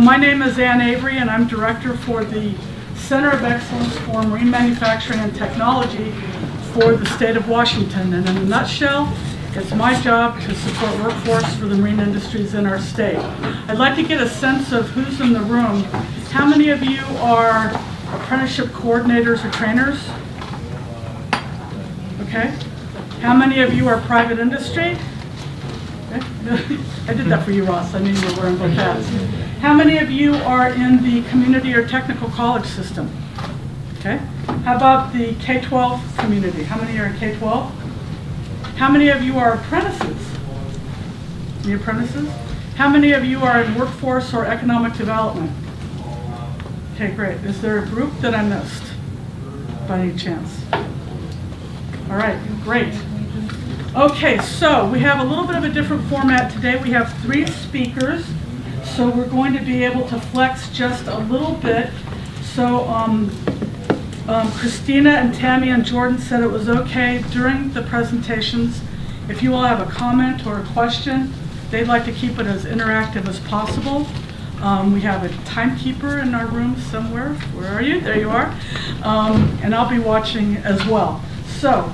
My name is Ann Avary, and I'm director for the Center of Excellence for Marine Manufacturing and Technology for the state of Washington. And in a nutshell, it's my job to support workforce for the marine industries in our state. I'd like to get a sense of who's in the room. How many of you are apprenticeship coordinators or trainers? Okay. How many of you are private industry? Okay. I did that for you, Ross. I knew you were wearing both hats. How many of you are in the community or technical college system? Okay. How about the K-12 community? How many are in K-12? How many of you are apprentices? Any apprentices? How many of you are in workforce or economic development? Okay, great. Is there a group that I missed by any chance? All right, great. Okay, so we have a little bit of a different format today. We have 3 speakers, so we're going to be able to flex just a little bit. So Christina and Tami and Jordan said it was okay during the presentations. If you all have a comment or a question, they'd like to keep it as interactive as possible. We have a timekeeper in our room somewhere. Where are you? There you are. And I'll be watching as well. So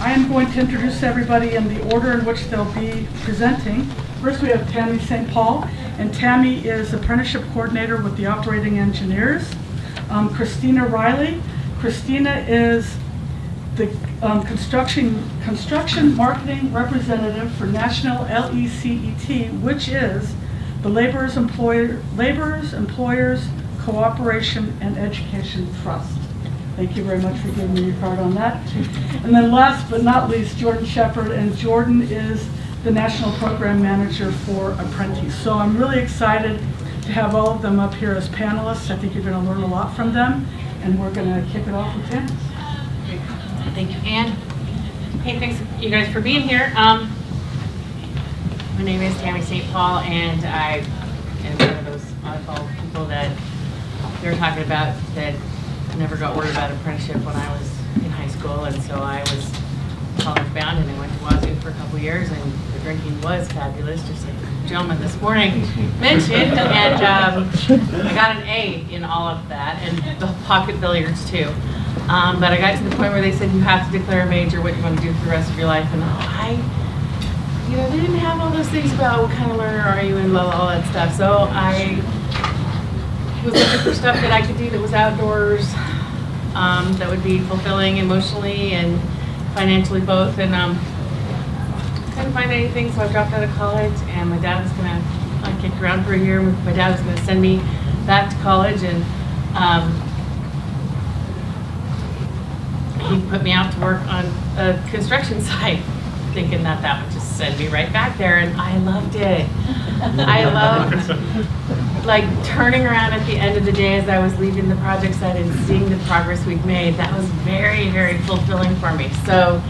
I am going to introduce everybody in the order in which they'll be presenting. First we have Tami St. Paul, and Tami is Apprenticeship Coordinator with the Operating Engineers. Christina Riley. Christina is the construction marketing representative for National LECET, which is the Laborers, Employers, Cooperation, and Education Trust. Thank you very much for giving me your card on that. And then last but not least, Jordan Shepard, and Jordan is the National Program Manager for Apprenti. So I'm really excited to have all of them up here as panelists. I think you're going to learn a lot from them, and we're going to kick it off with Tami. Thank you, Ann. Hey, thanks you guys for being here. My name is Tami St. Paul, and I am one of those oddball people that they're talking about that never got word about apprenticeship when I was in high school, and so I was college bound, and I went to Wazoo for a couple years, and the drinking was fabulous, just like the gentleman this morning mentioned, and I got an A in all of that, and the pocket billiards too. But I got to the point where they said you have to declare a major, what you want to do for the rest of your life, and they didn't have all those things about what kind of learner are you and all that stuff, so I was looking for stuff that I could do that was outdoors, that would be fulfilling emotionally and financially both, and couldn't find anything, so I dropped out of college, and my dad was I kicked around for a year. My dad was going to send me back to college, and he put me out to work on a construction site, thinking that would just send me right back there, and I loved it. I loved turning around at the end of the day as I was leaving the project site and seeing the progress we've made. That was very, very fulfilling for me. So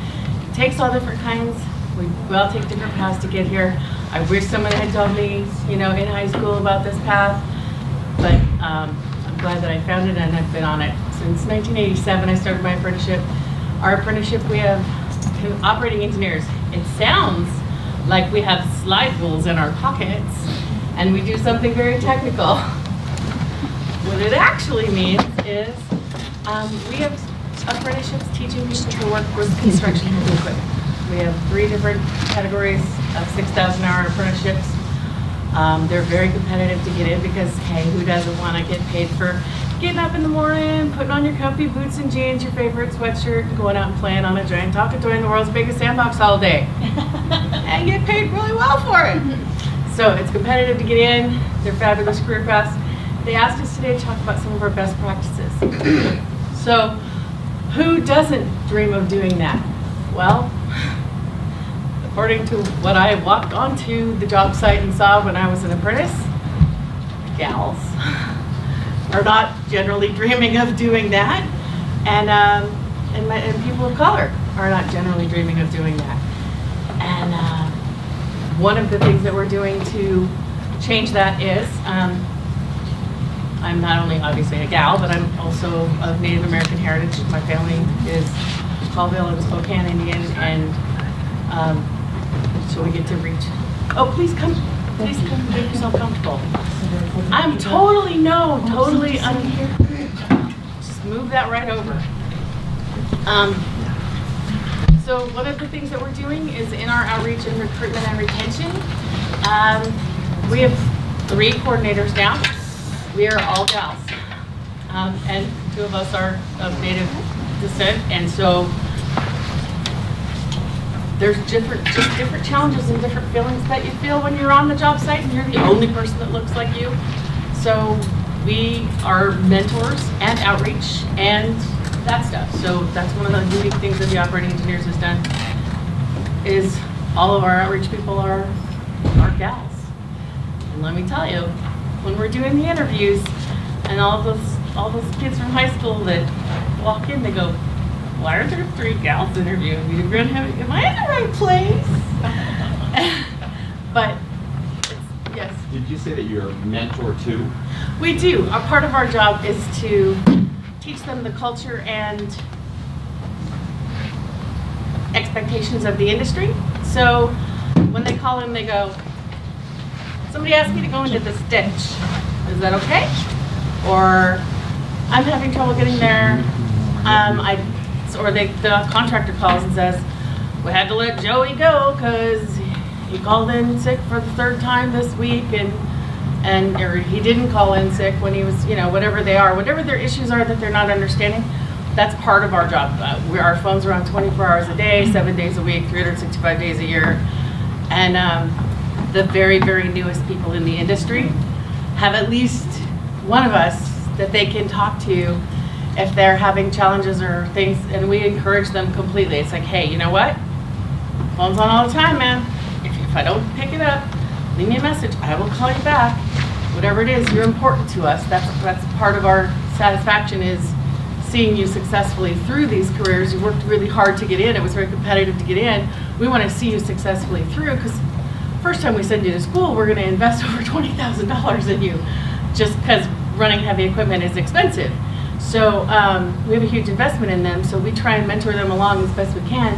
it takes all different kinds. We all take different paths to get here. I wish someone had told me, in high school about this path, but I'm glad that I found it, and I've been on it since 1987. I started my apprenticeship. Our apprenticeship, we have operating engineers. It sounds like we have slide rules in our pockets and we do something very technical. What it actually means is we have apprenticeships teaching people to work with construction equipment. We have 3 different categories of 6,000-hour apprenticeships. They're very competitive to get in because, hey, who doesn't want to get paid for getting up in the morning, putting on your comfy boots and jeans, your favorite sweatshirt, and going out and playing on a giant talking toy in the world's biggest sandbox all day, and get paid really well for it. So it's competitive to get in. They're fabulous career paths. They asked us today to talk about some of our best practices. So who doesn't dream of doing that? Well, according to what I walked onto the job site and saw when I was an apprentice, gals are not generally dreaming of doing that, and people of color are not generally dreaming of doing that. And one of the things that we're doing to change that is, I'm not only obviously a gal, but I'm also of Native American heritage. My family is Colville and Spokane Indian, and so we get to reach. Oh, please come Please come make yourself comfortable. I'm totally just move that right over. So one of the things that we're doing is in our outreach and recruitment and retention, we have 3 coordinators now. We are all gals. And 2 of us are of Native descent, and so there's different challenges and different feelings that you feel when you're on the job site and you're the only person that looks like you. So we are mentors and outreach and that stuff. So that's one of the unique things that the operating engineers has done, is all of our outreach people are gals. And let me tell you, when we're doing the interviews and all those kids from high school that walk in, they go, why are there 3 gals interviewing me? Am I in the right place? But, yes. Did you say that you're a mentor too? We do. A part of our job is to teach them the culture and expectations of the industry. So when they call in, they go, somebody asked me to go into this ditch. Is that okay? Or I'm having trouble getting there. The contractor calls and says, we had to let Joey go because he called in sick for the 3rd time this week, or he didn't call in sick when he was, whatever their issues are that they're not understanding. That's part of our job. Our phones are on 24 hours a day, 7 days a week, 365 days a year. And the very, very newest people in the industry have at least one of us that they can talk to if they're having challenges or things, and we encourage them completely. It's like, hey, you know what? Phone's on all the time, man. If I don't pick it up, leave me a message. I will call you back. Whatever it is, you're important to us. That's part of our satisfaction, is seeing you successfully through these careers. You worked really hard to get in. It was very competitive to get in. We want to see you successfully through, because first time we send you to school, we're going to invest over $20,000 in you, just because running heavy equipment is expensive. So we have a huge investment in them, so we try and mentor them along as best we can.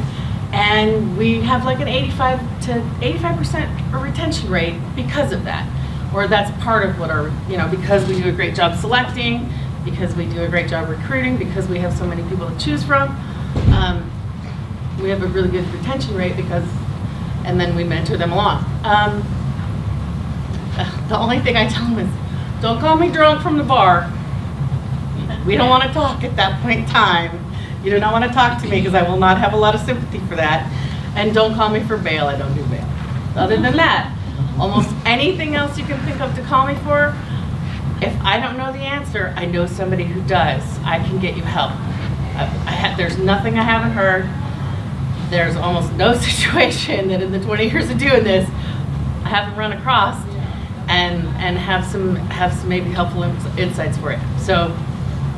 And we have like an 85% retention rate because of that. Or that's part of what our, because we do a great job selecting, because we do a great job recruiting, because we have so many people to choose from. We have a really good retention rate and then we mentor them along. The only thing I tell them is, don't call me drunk from the bar. We don't want to talk at that point in time. You do not want to talk to me because I will not have a lot of sympathy for that. And don't call me for bail. I don't do bail. Other than that, almost anything else you can think of to call me for, if I don't know the answer, I know somebody who does. I can get you help. There's nothing I haven't heard. There's almost no situation that in the 20 years of doing this, I haven't run across and have some maybe helpful insights for it. So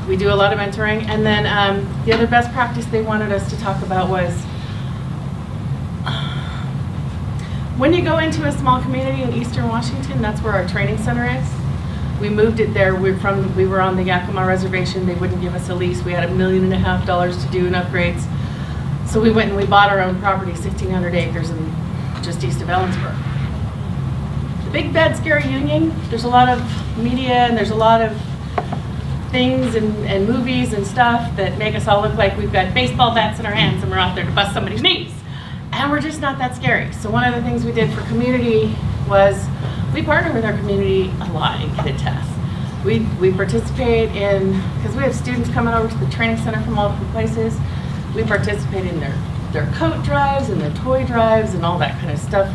we do a lot of mentoring. And then the other best practice they wanted us to talk about was when you go into a small community in Eastern Washington, that's where our training center is. We moved it there. We were on the Yakima Reservation. They wouldn't give us a lease. We had $1.5 million to do in upgrades. So we went and we bought our own property, 1,600 acres, just east of Ellensburg. The big bad scary union, there's a lot of media and there's a lot of things and movies and stuff that make us all look like we've got baseball bats in our hands and we're out there to bust somebody's knees. And we're just not that scary. So one of the things we did for community was we partner with our community a lot in kid tests. We participate in, because we have students coming over to the training center from all different places, we participate in their coat drives and their toy drives and all that kind of stuff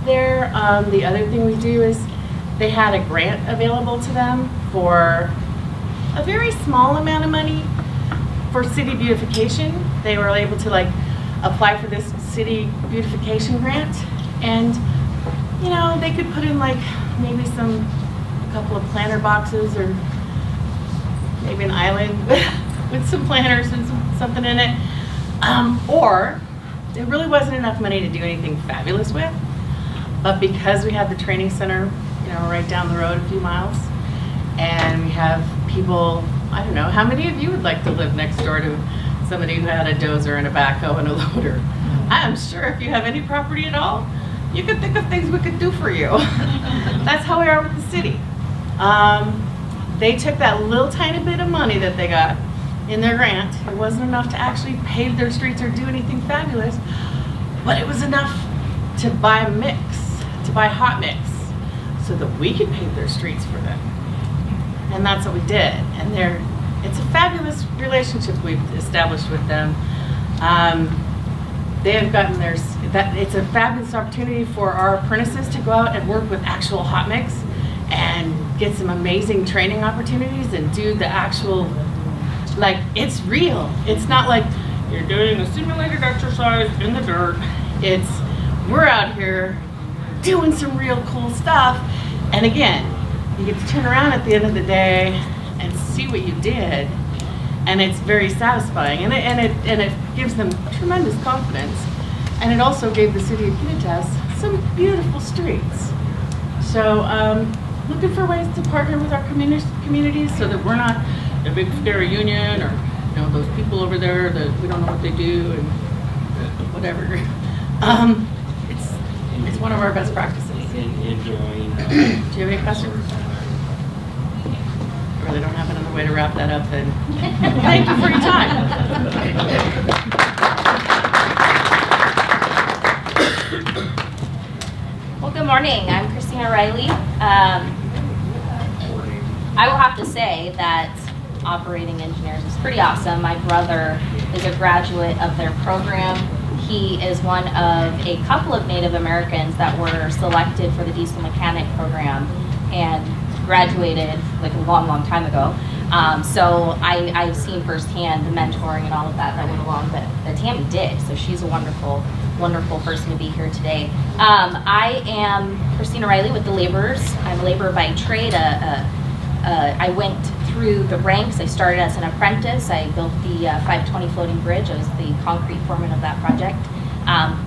there. The other thing we do is they had a grant available to them for a very small amount of money for city beautification. They were able to apply for this city beautification grant, and they could put in maybe a couple of planter boxes or maybe an island with some planters and something in it. Or it really wasn't enough money to do anything fabulous with, but because we had the training center, right down the road a few miles, and we have people, I don't know, how many of you would like to live next door to somebody who had a dozer and a backhoe and a loader? I'm sure if you have any property at all, you could think of things we could do for you. That's how we are with the city. They took that little tiny bit of money that they got in their grant. It wasn't enough to actually pave their streets or do anything fabulous, but it was enough to buy a mix, to buy hot mix, so that we could pave their streets for them. And that's what we did. And it's a fabulous relationship we've established with them. They have gotten it's a fabulous opportunity for our apprentices to go out and work with actual hot mix and get some amazing training opportunities and do the actual, like, it's real. It's not like you're doing a simulated exercise in the dirt. We're out here doing some real cool stuff. And again, you get to turn around at the end of the day and see what you did. And it's very satisfying. And it gives them tremendous confidence. And it also gave the city of Unitas some beautiful streets. So looking for ways to partner with our communities so that we're not a big scary union or those people over there that we don't know what they do and whatever. It's one of our best practices. Enjoying. Do you have any questions? I really don't have another way to wrap that up then. Thank you for your time. Well, good morning. I'm Christina Riley. I will have to say that operating engineers is pretty awesome. My brother is a graduate of their program. He is one of a couple of Native Americans that were selected for the diesel mechanic program and graduated like a long, long time ago. So I've seen firsthand the mentoring and all of that went along that Tami did. So she's a wonderful, wonderful person to be here today. I am Christina Riley with the Laborers. I'm a laborer by trade. I went through the ranks. I started as an apprentice. I built the 520 floating bridge. I was the concrete foreman of that project.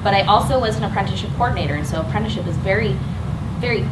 But I also was an apprenticeship coordinator, and so apprenticeship is very, very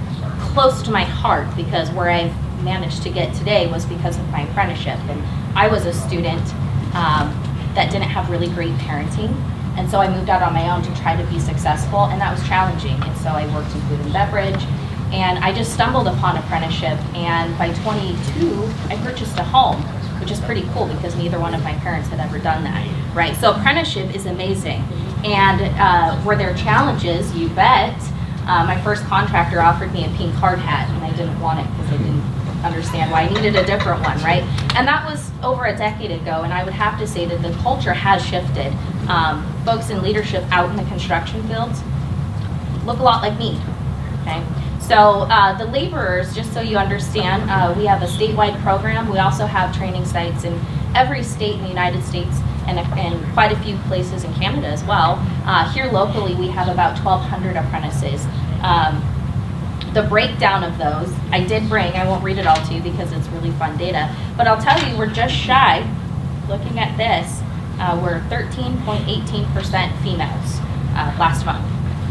close to my heart because where I've managed to get today was because of my apprenticeship. And I was a student that didn't have really great parenting, and so I moved out on my own to try to be successful, and that was challenging. And so I worked in food and beverage, and I just stumbled upon apprenticeship, and by 22, I purchased a home, which is pretty cool because neither one of my parents had ever done that, right? So apprenticeship is amazing. And were there challenges? You bet. My first contractor offered me a pink hard hat, and I didn't want it because I didn't understand why I needed a different one, right? And that was over a decade ago, and I would have to say that the culture has shifted. Folks in leadership out in the construction fields look a lot like me, okay? So the laborers, just so you understand, we have a statewide program. We also have training sites in every state in the United States and quite a few places in Canada as well. Here locally, we have about 1,200 apprentices. The breakdown of those, I did bring, I won't read it all to you because it's really fun data, but I'll tell you we're just shy, looking at this, we're 13.18% females last month.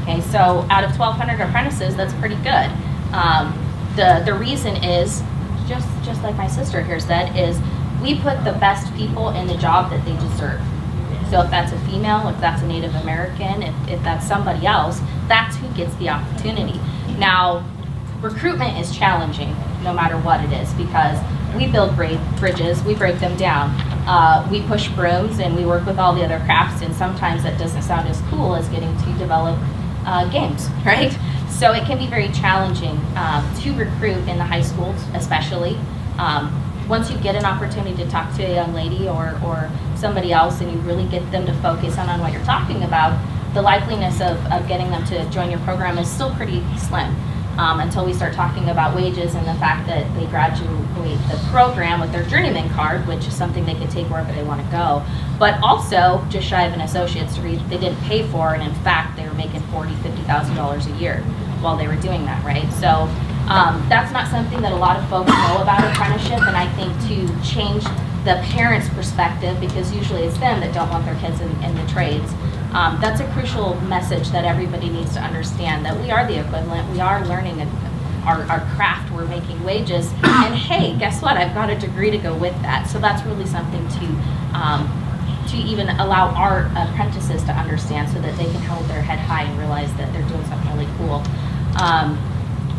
Okay, so out of 1,200 apprentices, that's pretty good. The reason is, just like my sister here said, is we put the best people in the job that they deserve. So if that's a female, if that's a Native American, if that's somebody else, that's who gets the opportunity. Now, recruitment is challenging no matter what it is because we build bridges, we break them down. We push brooms and we work with all the other crafts, and sometimes that doesn't sound as cool as getting to develop games, right? So it can be very challenging to recruit in the high schools, especially. Once you get an opportunity to talk to a young lady or somebody else and you really get them to focus on what you're talking about, the likeliness of getting them to join your program is still pretty slim until we start talking about wages and the fact that they graduate the program with their journeyman card, which is something they can take wherever they want to go. But also, just shy of an associate's degree, they didn't pay for, and in fact, they were making $40,000, $50,000 a year while they were doing that, right? So that's not something that a lot of folks know about apprenticeship, and I think to change the parents' perspective, because usually it's them that don't want their kids in the trades, that's a crucial message that everybody needs to understand, that we are the equivalent, we are learning our craft, we're making wages, and hey, guess what, I've got a degree to go with that. So that's really something to to even allow our apprentices to understand so that they can hold their head high and realize that they're doing something really cool.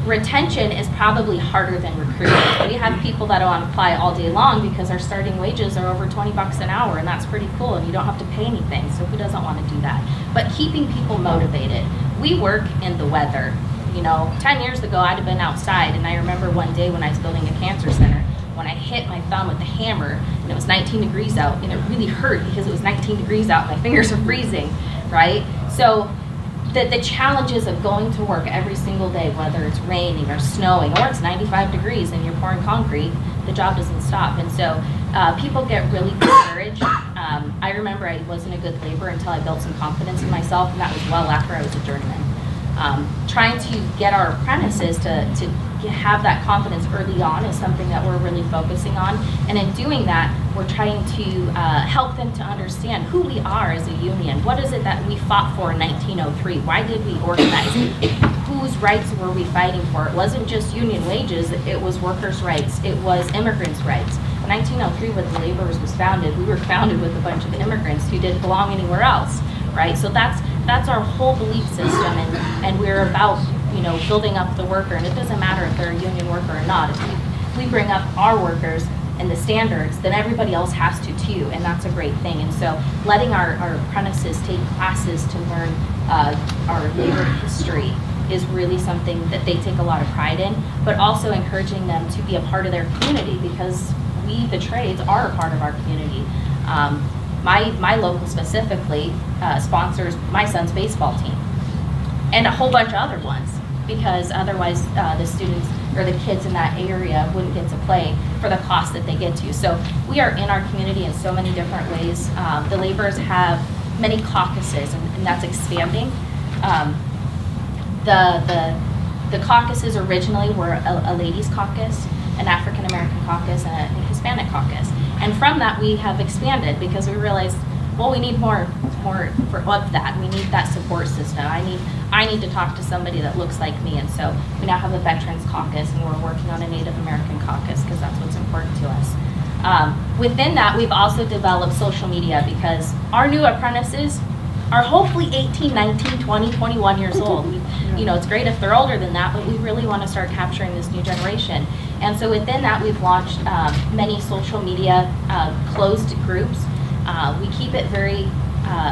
Retention is probably harder than recruitment. We have people that want to apply all day long because our starting wages are over 20 bucks an hour, and that's pretty cool, and you don't have to pay anything, so who doesn't want to do that? But keeping people motivated. We work in the weather. 10 years ago, I'd have been outside, and I remember one day when I was building a cancer center, when I hit my thumb with the hammer, and it was 19 degrees out, and it really hurt because it was 19 degrees out, my fingers were freezing, right? So the challenges of going to work every single day, whether it's raining or snowing, or it's 95 degrees and you're pouring concrete, the job doesn't stop. And so people get really discouraged. I remember I wasn't a good laborer until I built some confidence in myself, and that was well after I was a journeyman. Trying to get our apprentices to have that confidence early on is something that we're really focusing on. And in doing that, we're trying to help them to understand who we are as a union. What is it that we fought for in 1903? Why did we organize? Whose rights were we fighting for? It wasn't just union wages, it was workers' rights, it was immigrants' rights. In 1903, when the laborers was founded, we were founded with a bunch of immigrants who didn't belong anywhere else, right? So that's our whole belief system, and we're about building up the worker, and it doesn't matter if they're a union worker or not. If we bring up our workers and the standards, then everybody else has to too, and that's a great thing. And so letting our apprentices take classes to learn our labor history is really something that they take a lot of pride in, but also encouraging them to be a part of their community, because we, the trades, are a part of our community. My local specifically sponsors my son's baseball team and a whole bunch of other ones, because otherwise the students or the kids in that area wouldn't get to play for the cost that they get to. So we are in our community in so many different ways. The laborers have many caucuses, and that's expanding. The caucuses originally were a ladies caucus, an African American caucus, and a Hispanic caucus. And from that we have expanded, because we realized, well, we need more of that. We need that support system. I need to talk to somebody that looks like me, and so we now have a Veterans Caucus, and we're working on a Native American Caucus, because that's what's important to us. Within that, we've also developed social media, because our new apprentices are hopefully 18, 19, 20, 21 years old. It's great if they're older than that, but we really want to start capturing this new generation. And so within that, we've launched many social media closed groups. We keep it very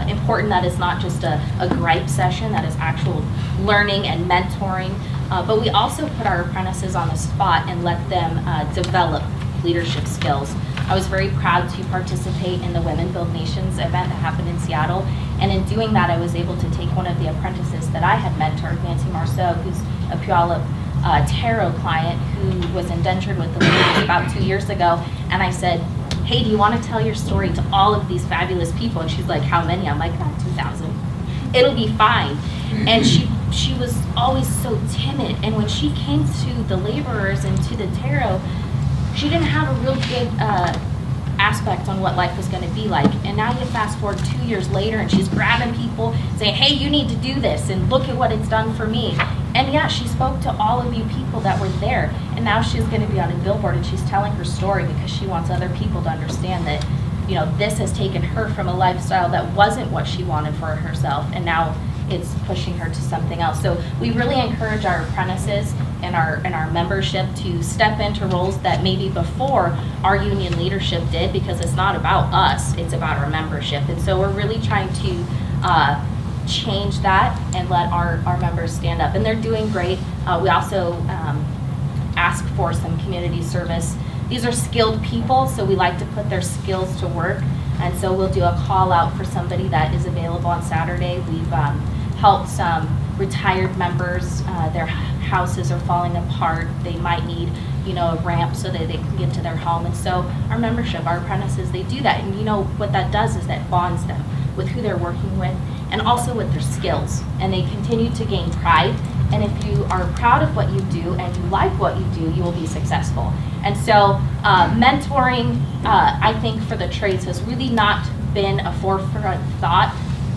important that it's not just a gripe session, that is actual learning and mentoring, but we also put our apprentices on the spot and let them develop leadership skills. I was very proud to participate in the Women Build Nations event that happened in Seattle, and in doing that I was able to take one of the apprentices that I had mentored, Nancy Marceau, who's a Puyallup Tarot client who was indentured with the League about 2 years ago, and I said, hey, do you want to tell your story to all of these fabulous people? And she's like, how many? I'm like, 2,000. It'll be fine. And she was always so timid, and when she came to the laborers and to the tarot, she didn't have a real good aspect on what life was going to be like. And now you fast forward 2 years later, and she's grabbing people, saying, hey, you need to do this, and look at what it's done for me. And yeah, she spoke to all of you people that were there, and now she's going to be on a billboard, and she's telling her story because she wants other people to understand that, this has taken her from a lifestyle that wasn't what she wanted for herself, and now it's pushing her to something else. So we really encourage our apprentices and our membership to step into roles that maybe before our union leadership did, because it's not about us, it's about our membership. And so we're really trying to change that and let our members stand up, and they're doing great. We also ask for some community service. These are skilled people, so we like to put their skills to work, and so we'll do a call out for somebody that is available on Saturday. We've helped some retired members. Their houses are falling apart. They might need a ramp so that they can get to their home, and so our membership, our apprentices, they do that, and what that does is that bonds them with who they're working with, and also with their skills, and they continue to gain pride. And if you are proud of what you do and you like what you do, you will be successful. And so mentoring, I think for the trades has really not been a forefront thought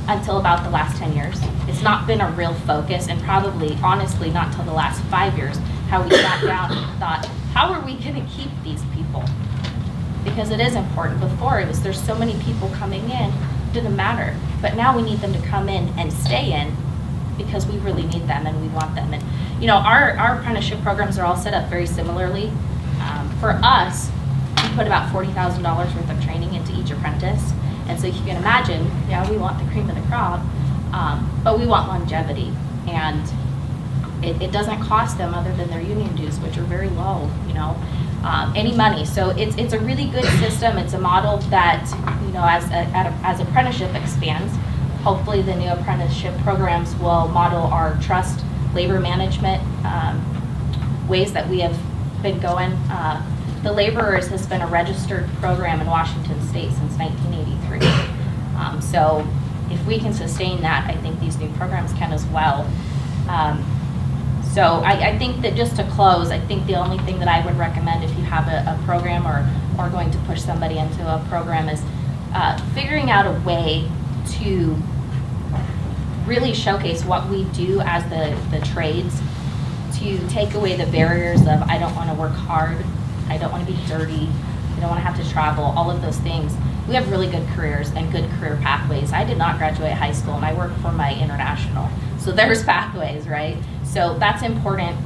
until about the last 10 years. It's not been a real focus, and probably, honestly, not until the last 5 years, how we sat down and thought, how are we going to keep these people? because it is important. Before, it was there's so many people coming in, didn't matter. But now we need them to come in and stay in because we really need them and we want them. And you know, our apprenticeship programs are all set up very similarly. For us, we put about $40,000 worth of training into each apprentice. And so you can imagine, yeah, we want the cream of the crop, but we want longevity. And it doesn't cost them other than their union dues, which are very low, you know, any money. So it's a really good system. It's a model that, you know, as apprenticeship expands, hopefully the new apprenticeship programs will model our trust labor management ways that we have been going. The Laborers has been a registered program in Washington State since 1983. So if we can sustain that, I think these new programs can as well. So I think that just to close, I think the only thing that I would recommend if you have a program or going to push somebody into a program is figuring out a way to really showcase what we do as the trades, to take away the barriers of I don't want to work hard, I don't want to be dirty, I don't want to have to travel, all of those things. We have really good careers and good career pathways. I did not graduate high school and I work for my international. So there's pathways, right? So that's important.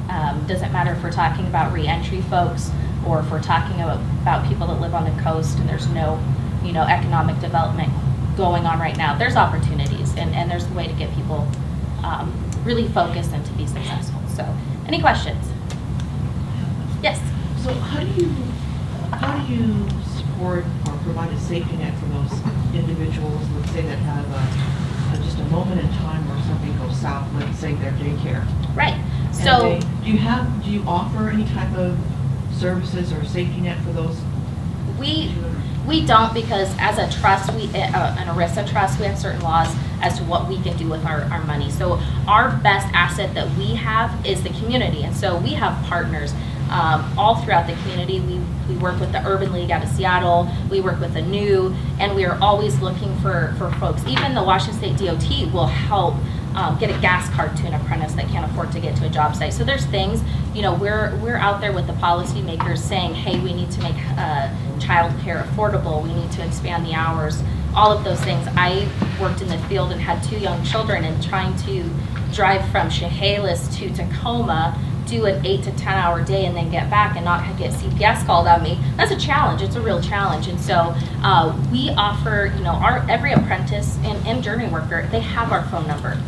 Doesn't matter if we're talking about re-entry folks or if we're talking about people that live on the coast and there's no, you know, economic development going on right now. There's opportunities and there's a way to get people really focused and to be successful. So any questions? Yes. So how do you support or provide a safety net for those individuals, let's say that have just a moment in time where something goes south, let's say their daycare? Right. And So do you offer any type of services or safety net for those? we don't, because as a trust, an ERISA trust, we have certain laws as to what we can do with our money. So our best asset that we have is the community. And so we have partners all throughout the community. We work with the Urban League out of Seattle. We work with the NEW, and we are always looking for folks. Even the Washington State DOT will help get a gas card to an apprentice that can't afford to get to a job site. So there's things, you know, we're out there with the policymakers saying, hey, we need to make childcare affordable. We need to expand the hours, all of those things. I worked in the field and had 2 young children, and trying to drive from Chehalis to Tacoma, do an 8 to 10 hour day and then get back and not get CPS called on me. That's a challenge. It's a real challenge. And so we offer, you know, every apprentice and journey worker, they have our phone number.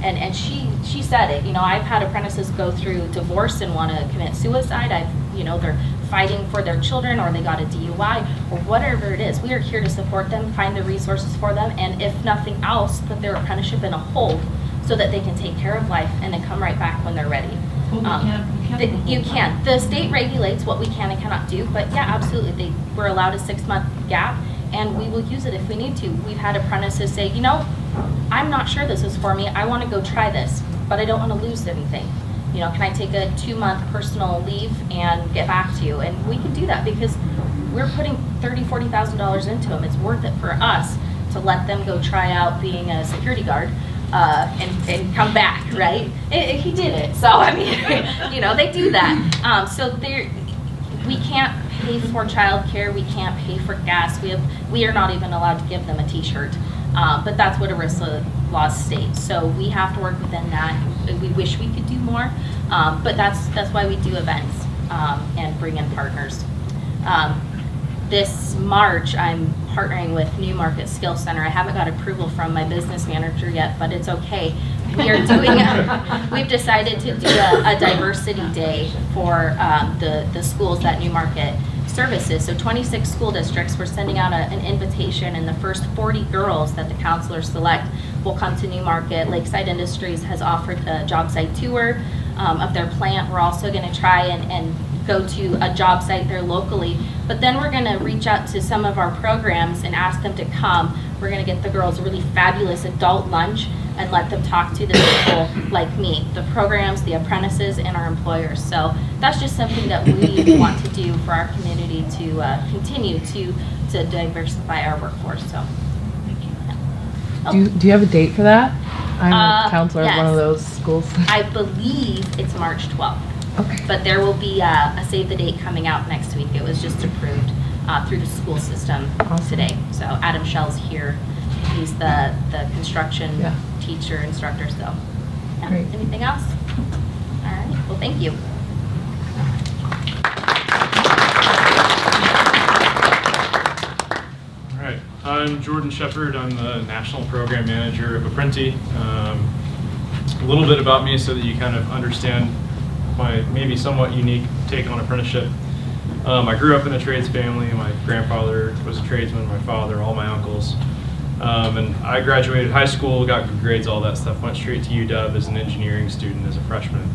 And she said it, you know, I've had apprentices go through divorce and want to commit suicide. They're fighting for their children, or they got a DUI, or whatever it is. We are here to support them, find the resources for them, and if nothing else, put their apprenticeship in a hold so that they can take care of life and then come right back when they're ready. You can. The state regulates what we can and cannot do, but yeah, absolutely. We're allowed a 6-month gap, and we will use it if we need to. We've had apprentices say, you know, I'm not sure this is for me. I want to go try this, but I don't want to lose anything. You know, can I take a 2-month personal leave and get back to you? And we can do that because we're putting $30,000, $40,000 into them. It's worth it for us to let them go try out being a security guard and come back, right? He did it. So, I mean, you know, they do that. So we can't pay for childcare. We can't pay for gas. We are not even allowed to give them a t-shirt. But that's what ERISA laws state. So we have to work within that. We wish we could do more, but that's why we do events and bring in partners. This March, I'm partnering with New Market Skills Center. I haven't got approval from my business manager yet, but it's okay. We are doing we've decided to do a diversity day for the schools that New Market services. So 26 school districts, we're sending out an invitation, and the first 40 girls that the counselors select will come to New Market. Lakeside Industries has offered a job site tour of their plant. We're also going to try and go to a job site there locally, but then we're going to reach out to some of our programs and ask them to come. We're going to get the girls a really fabulous adult lunch and let them talk to the people like me, the programs, the apprentices, and our employers. So that's just something that we want to do for our community to continue to diversify our workforce. So, Do you have a date for that? I'm a counselor at one of yes. those schools. I believe it's March 12th. Okay. But there will be a save the date coming out next week. It was just approved. through the school system Awesome. today. So Adam Shell's here. He's the construction Yeah. teacher, instructor, so. Yeah. Great. Anything else? All right, well, thank you. All right, I'm Jordan Shepard. I'm the National Program Manager of Apprenti. A little bit about me so that you kind of understand my maybe somewhat unique take on apprenticeship. I grew up in a trades family. My grandfather was a tradesman, my father, all my uncles. And I graduated high school, got good grades, all that stuff, went straight to UW as an engineering student as a freshman.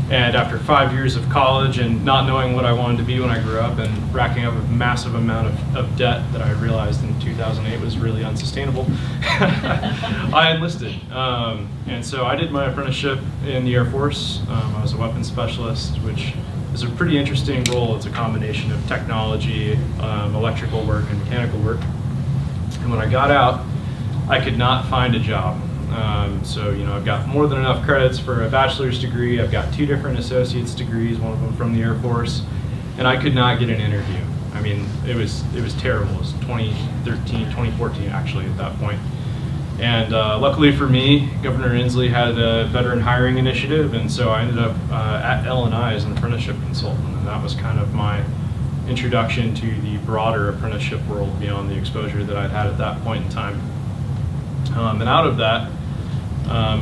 And after 5 years of college and not knowing what I wanted to be when I grew up and racking up a massive amount of debt that I realized in 2008 was really unsustainable, I enlisted. And so I did my apprenticeship in the Air Force. I was a weapons specialist, which is a pretty interesting role. It's a combination of technology, electrical work, and mechanical work. And when I got out, I could not find a job. So, you know, I've got more than enough credits for a bachelor's degree. I've got 2 different associate's degrees, one of them from the Air Force, and I could not get an interview. I mean, it was terrible. It was 2013, 2014 actually at that point. And luckily for me, Governor Inslee had a veteran hiring initiative, and so I ended up at LNI as an apprenticeship consultant, and that was kind of my introduction to the broader apprenticeship world beyond the exposure that I'd had at that point in time. And out of that,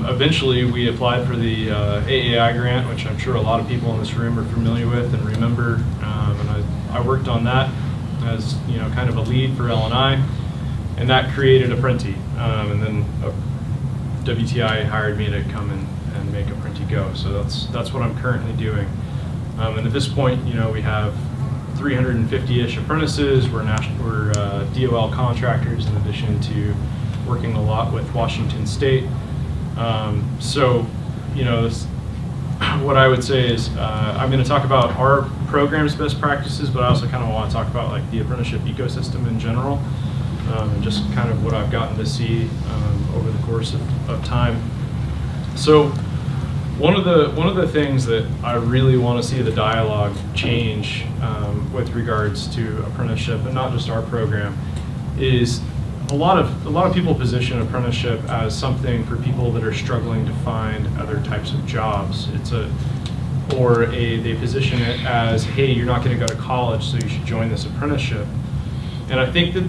eventually we applied for the AAI grant, which I'm sure a lot of people in this room are familiar with and remember. And I worked on that as, you know, kind of a lead for LNI, and that created Apprenti. And then WTI hired me to come and make Apprenti go. So that's what I'm currently doing. And at this point, you know, we have 350-ish apprentices. We're DOL contractors in addition to working a lot with Washington State. So, you know, what I would say is I'm going to talk about our program's best practices, but I also kind of want to talk about like the apprenticeship ecosystem in general, and just kind of what I've gotten to see over the course of time. So one of the things that I really want to see the dialogue change with regards to apprenticeship, and not just our program, is a lot of people position apprenticeship as something for people that are struggling to find other types of jobs. They position it as, hey, you're not going to go to college, so you should join this apprenticeship. And I think that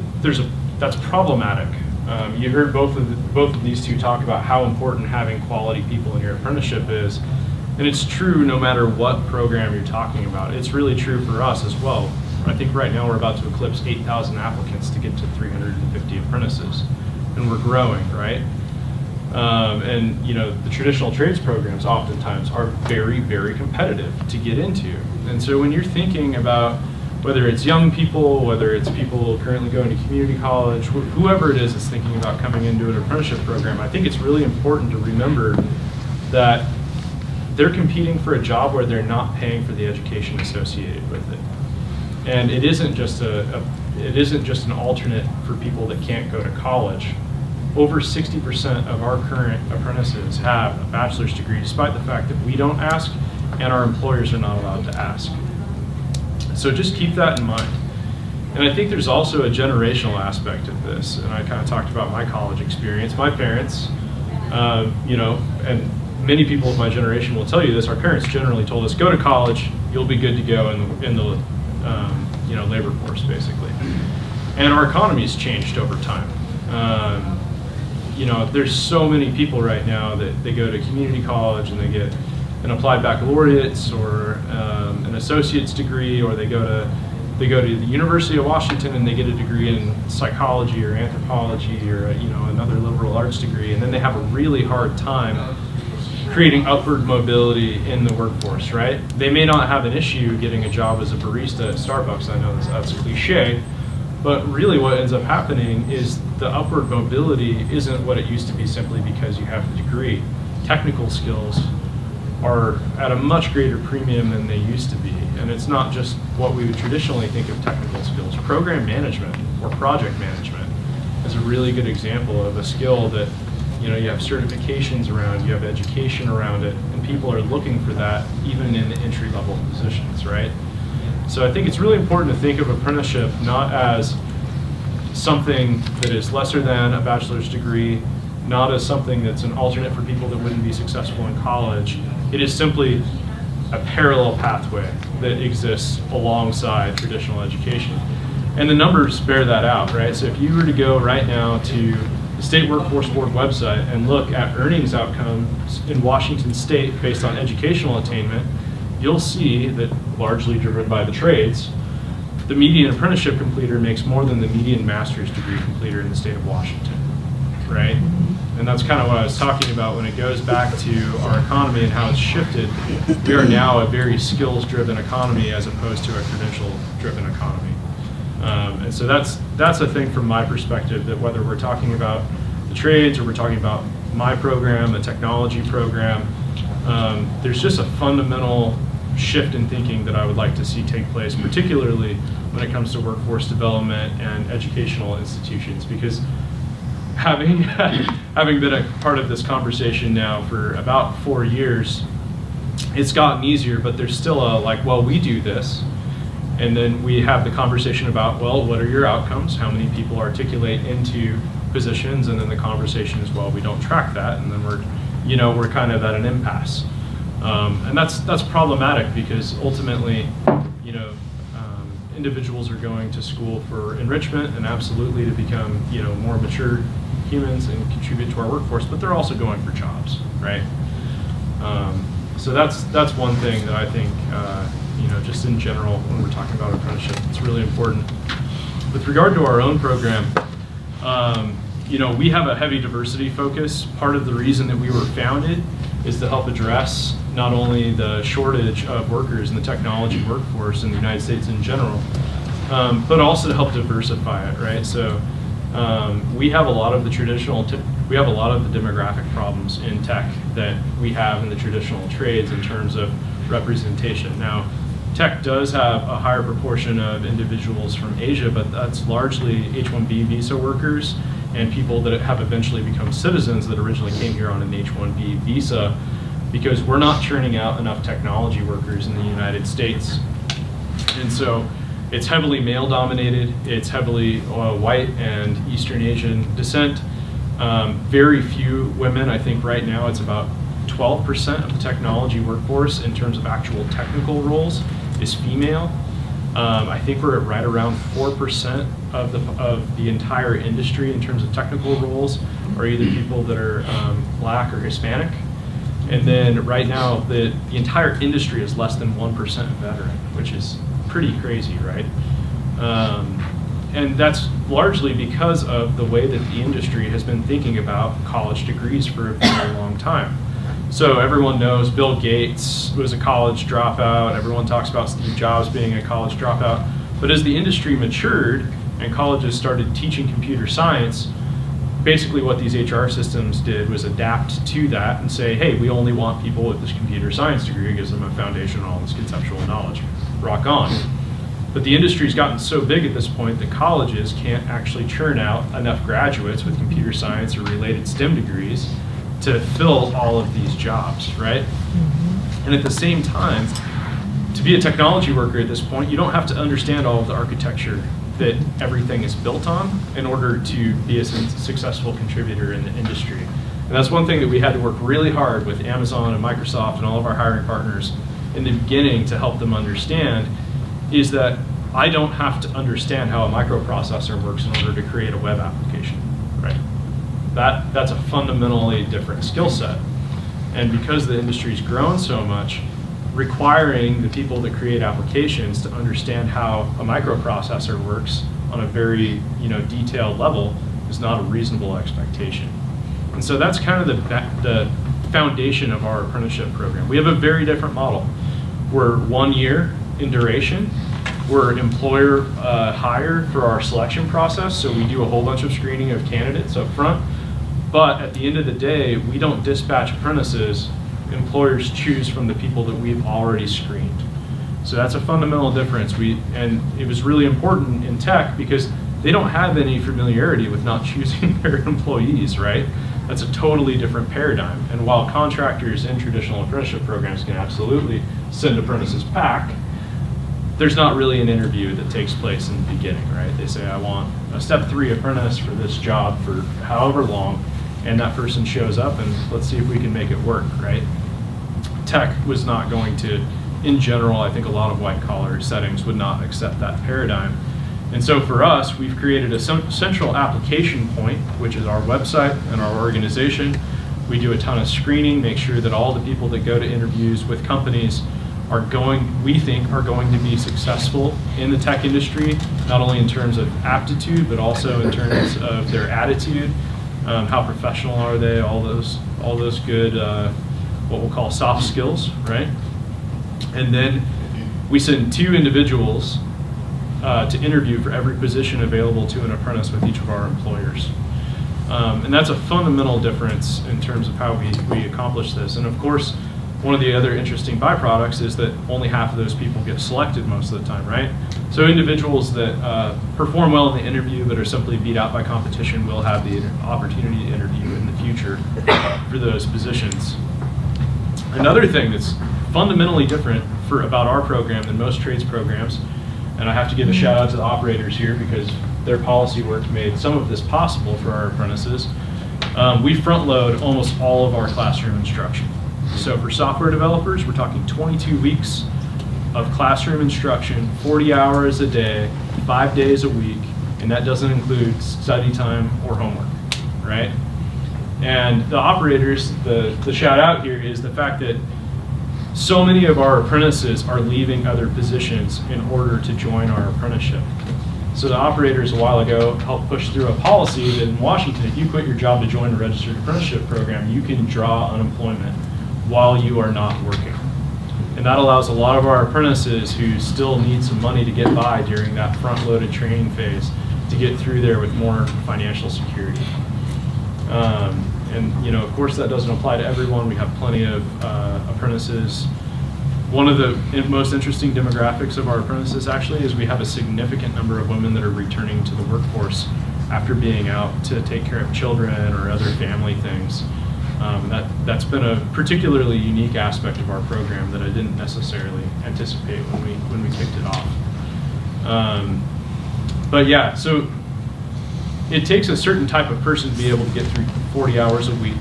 that's problematic. You heard both of these two talk about how important having quality people in your apprenticeship is, and it's true no matter what program you're talking about. It's really true for us as well. I think right now we're about to eclipse 8,000 applicants to get to 350 apprentices, and we're growing, right? And you know, the traditional trades programs oftentimes are very, very competitive to get into. And so when you're thinking about whether it's young people, whether it's people currently going to community college, whoever it is that's thinking about coming into an apprenticeship program, I think it's really important to remember that they're competing for a job where they're not paying for the education associated with it. And it isn't just an alternate for people that can't go to college. Over 60% of our current apprentices have a bachelor's degree, despite the fact that we don't ask and our employers are not allowed to ask. So just keep that in mind. And I think there's also a generational aspect of this. And I kind of talked about my college experience. My parents, you know, and many people of my generation will tell you this, our parents generally told us, go to college, you'll be good to go in the you know, labor force, basically. And our economy's changed over time. You know, there's so many people right now that they go to community college and they get an applied baccalaureate's or an associate's degree, or they go to the University of Washington and they get a degree in psychology or anthropology or you know, another liberal arts degree, and then they have a really hard time creating upward mobility in the workforce, right? They may not have an issue getting a job as a barista at Starbucks. I know that's cliche, but really what ends up happening is the upward mobility isn't what it used to be simply because you have the degree. Technical skills are at a much greater premium than they used to be. And it's not just what we would traditionally think of technical skills. Program management or project management is a really good example of a skill that, you know, you have certifications around, you have education around it, and people are looking for that even in the entry-level positions, right? So I think it's really important to think of apprenticeship not as something that is lesser than a bachelor's degree, not as something that's an alternate for people that wouldn't be successful in college. It is simply a parallel pathway that exists alongside traditional education. And the numbers bear that out, right? So if you were to go right now to the State Workforce Board website and look at earnings outcomes in Washington State based on educational attainment, you'll see that, largely driven by the trades, the median apprenticeship completer makes more than the median master's degree completer in the state of Washington, right? And that's kind of what I was talking about when it goes back to our economy and how it's shifted. We are now a very skills-driven economy as opposed to a credential-driven economy. And so that's a thing from my perspective, that whether we're talking about the trades or we're talking about my program, the technology program, there's just a fundamental shift in thinking that I would like to see take place, particularly when it comes to workforce development and educational institutions, because having been a part of this conversation now for about 4 years, it's gotten easier, but there's still a like, well, we do this. And then we have the conversation about, well, what are your outcomes? How many people articulate into positions? And then the conversation is, well, we don't track that. And then we're kind of at an impasse. And that's problematic, because ultimately, individuals are going to school for enrichment and absolutely to become, more mature humans and contribute to our workforce, but they're also going for jobs, right? So that's one thing that I think, just in general, when we're talking about apprenticeship, it's really important. With regard to our own program, we have a heavy diversity focus. Part of the reason that we were founded is to help address not only the shortage of workers in the technology workforce in the United States in general, but also to help diversify it, right? So we have a lot of the demographic problems in tech that we have in the traditional trades in terms of representation. Now, tech does have a higher proportion of individuals from Asia, but that's largely H-1B visa workers and people that have eventually become citizens that originally came here on an H-1B visa, because we're not churning out enough technology workers in the United States. And so it's heavily male dominated, it's heavily white and Eastern Asian descent. Very few women. I think right now it's about 12% of the technology workforce in terms of actual technical roles is female. I think we're at right around 4% of the entire industry in terms of technical roles are either people that are Black or Hispanic. And then right now, the entire industry is less than 1% veteran, which is pretty crazy, right? And that's largely because of the way that the industry has been thinking about college degrees for a very long time. So everyone knows Bill Gates was a college dropout. Everyone talks about Steve Jobs being a college dropout. But as the industry matured and colleges started teaching computer science, basically what these HR systems did was adapt to that and say, hey, we only want people with this computer science degree. It gives them a foundation on all this conceptual knowledge. Rock on. But the industry's gotten so big at this point that colleges can't actually churn out enough graduates with computer science or related STEM degrees to fill all of these jobs, right? Mm-hmm. And at the same time, to be a technology worker at this point, you don't have to understand all of the architecture that everything is built on in order to be a successful contributor in the industry. And that's one thing that we had to work really hard with Amazon and Microsoft and all of our hiring partners in the beginning to help them understand, is that I don't have to understand how a microprocessor works in order to create a web application, right? That's a fundamentally different skill set. And because the industry's grown so much, requiring the people that create applications to understand how a microprocessor works on a very detailed level is not a reasonable expectation. And so that's kind of the foundation of our apprenticeship program. We have a very different model. We're 1 year in duration. We're employer hire for our selection process, so we do a whole bunch of screening of candidates up front. But at the end of the day, we don't dispatch apprentices. Employers choose from the people that we've already screened. So that's a fundamental difference. And it was really important in tech because they don't have any familiarity with not choosing their employees, right? That's a totally different paradigm. And while contractors in traditional apprenticeship programs can absolutely send apprentices back, there's not really an interview that takes place in the beginning, right? They say, I want a step 3 apprentice for this job for however long, and that person shows up, and let's see if we can make it work, right? Tech was not going to, in general, I think a lot of white collar settings would not accept that paradigm. And so for us, we've created a central application point, which is our website and our organization. We do a ton of screening, make sure that all the people that go to interviews with companies we think are going to be successful in the tech industry, not only in terms of aptitude, but also in terms of their attitude, how professional are they, all those good, what we'll call soft skills, right? And then we send 2 individuals to interview for every position available to an apprentice with each of our employers. And that's a fundamental difference in terms of how we accomplish this. And of course, one of the other interesting byproducts is that only half of those people get selected most of the time, right? So individuals that perform well in the interview but are simply beat out by competition will have the opportunity to interview in the future for those positions. Another thing that's fundamentally different about our program than most trades programs, and I have to give a shout out to the operators here because their policy work made some of this possible for our apprentices. We front load almost all of our classroom instruction. So for software developers, we're talking 22 weeks of classroom instruction, 40 hours a day, 5 days a week, and that doesn't include study time or homework, right? And the operators, the shout out here is the fact that so many of our apprentices are leaving other positions in order to join our apprenticeship. So the operators a while ago helped push through a policy that in Washington, if you quit your job to join a registered apprenticeship program, you can draw unemployment while you are not working. And that allows a lot of our apprentices who still need some money to get by during that front-loaded training phase to get through there with more financial security. And you know, of course, that doesn't apply to everyone. We have plenty of apprentices. One of the most interesting demographics of our apprentices actually is we have a significant number of women that are returning to the workforce after being out to take care of children or other family things. That's been a particularly unique aspect of our program that I didn't necessarily anticipate when we kicked it off. But yeah, so it takes a certain type of person to be able to get through 40 hours a week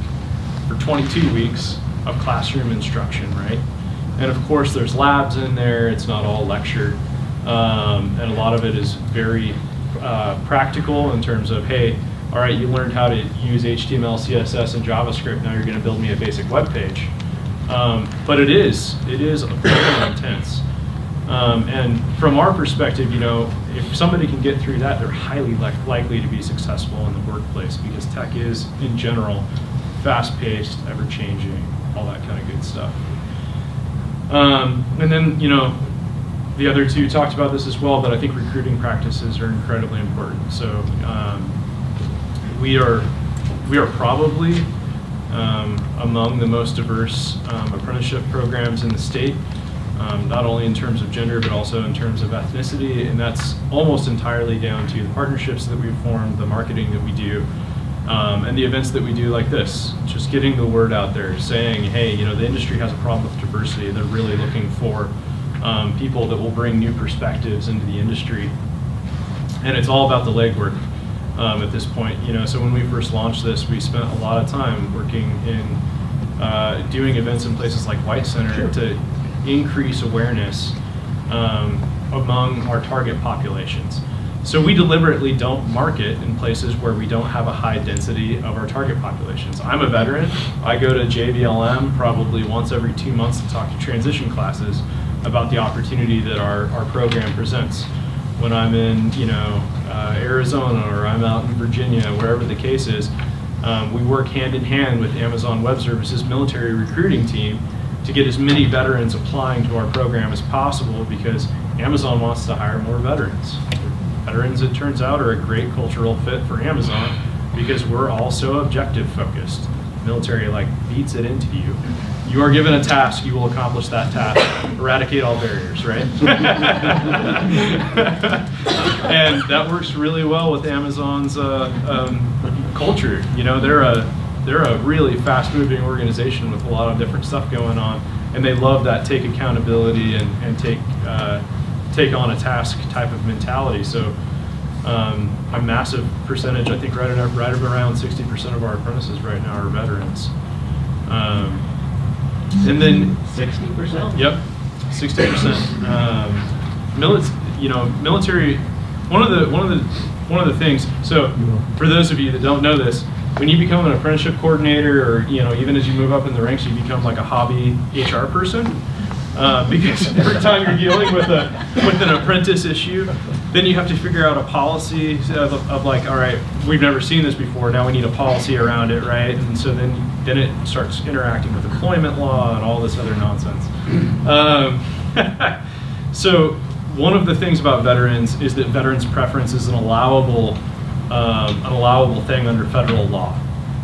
for 22 weeks of classroom instruction, right? And of course, there's labs in there. It's not all lecture, and a lot of it is very practical in terms of, hey, all right, you learned how to use HTML, CSS, and JavaScript. Now you're going to build me a basic web page. But it is very intense. And from our perspective, you know, if somebody can get through that, they're highly likely to be successful in the workplace because tech is, in general, fast-paced, ever-changing, all that kind of good stuff. And then, you know, the other 2 talked about this as well, but I think recruiting practices are incredibly important. So we are probably among the most diverse apprenticeship programs in the state, not only in terms of gender, but also in terms of ethnicity, and that's almost entirely down to the partnerships that we've formed, the marketing that we do, and the events that we do like this. Just getting the word out there, saying, hey, you know, the industry has a problem with diversity. They're really looking for people that will bring new perspectives into the industry. And it's all about the legwork at this point. You know, so when we first launched this, we spent a lot of time working in doing events in places like White Center to increase awareness among our target populations. So we deliberately don't market in places where we don't have a high density of our target populations. I'm a veteran. I go to JVLM probably once every 2 months to talk to transition classes about the opportunity that our program presents. When I'm in, you know, Arizona, or I'm out in Virginia, wherever the case is, we work hand in hand with Amazon Web Services military recruiting team to get as many veterans applying to our program as possible because Amazon wants to hire more veterans. Veterans, it turns out, are a great cultural fit for Amazon because we're also objective focused. Military beats it into you. You are given a task, you will accomplish that task. Eradicate all barriers, right? And that works really well with Amazon's culture. You know, they're a really fast-moving organization with a lot of different stuff going on, and they love that take accountability and take take on a task type of mentality. So a massive percentage, I think right around 60% of our apprentices right now are veterans. And then 60%? Yep, 60%. Military. One of the things. So, for those of you that don't know this, when you become an apprenticeship coordinator, or even as you move up in the ranks, you become like a hobby HR person. Because every time you're dealing with an apprentice issue, then you have to figure out a policy of like, all right, we've never seen this before. Now we need a policy around it, right? And so then it starts interacting with employment law and all this other nonsense. So one of the things about veterans is that veterans preference is an allowable thing under federal law,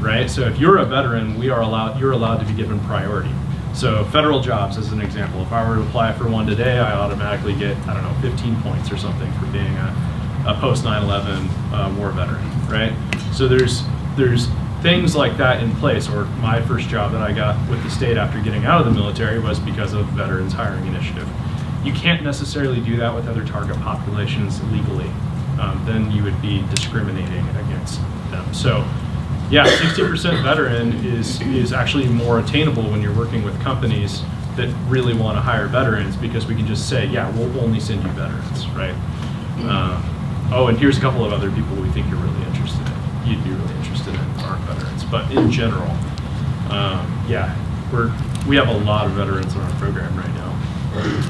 right? So if you're a veteran, you're allowed to be given priority. So federal jobs, as an example, if I were to apply for one today, I automatically get, 15 points or something for being a post 9/11 war veteran, right? So there's things like that in place. Or my first job that I got with the state after getting out of the military was because of Veterans Hiring Initiative. You can't necessarily do that with other target populations legally. Then you would be discriminating against them. So yeah, 60% veteran is actually more attainable when you're working with companies that really want to hire veterans, because we can just say, yeah, we'll only send you veterans, right? And here's a couple of other people we think you're really interested in. You'd be really interested in aren't veterans, but in general, we have a lot of veterans in our program right now,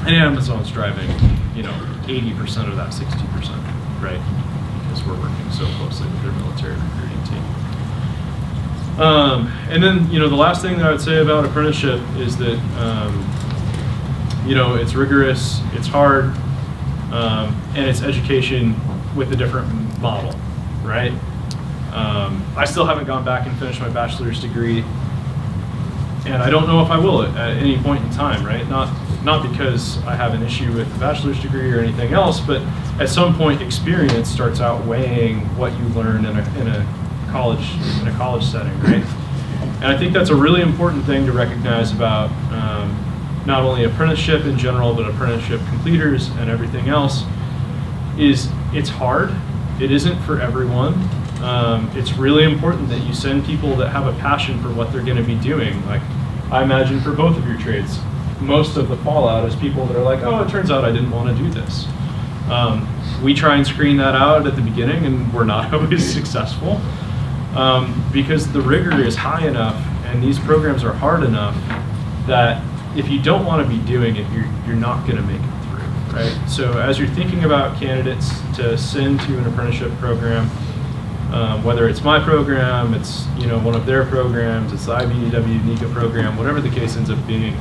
and Amazon's driving 80% of that 60%, right? Because we're working so closely with their military recruiting team. And then, the last thing that I would say about apprenticeship is that, it's rigorous, it's hard, and it's education with a different model, right? I still haven't gone back and finished my bachelor's degree, and I don't know if I will at any point in time, right? Not because I have an issue with the bachelor's degree or anything else, but at some point experience starts outweighing what you learn in a college setting, right? And I think that's a really important thing to recognize about not only apprenticeship in general, but apprenticeship completers and everything else. Is it's hard. It isn't for everyone. It's really important that you send people that have a passion for what they're going to be doing. Like, I imagine for both of your trades, most of the fallout is people that are like, oh, it turns out I didn't want to do this. We try and screen that out at the beginning, and we're not always successful. Because the rigor is high enough and these programs are hard enough that if you don't want to be doing it, you're not going to make it through, right? So as you're thinking about candidates to send to an apprenticeship program, whether it's my program, it's one of their programs, it's the IBEW program, whatever the case ends up being,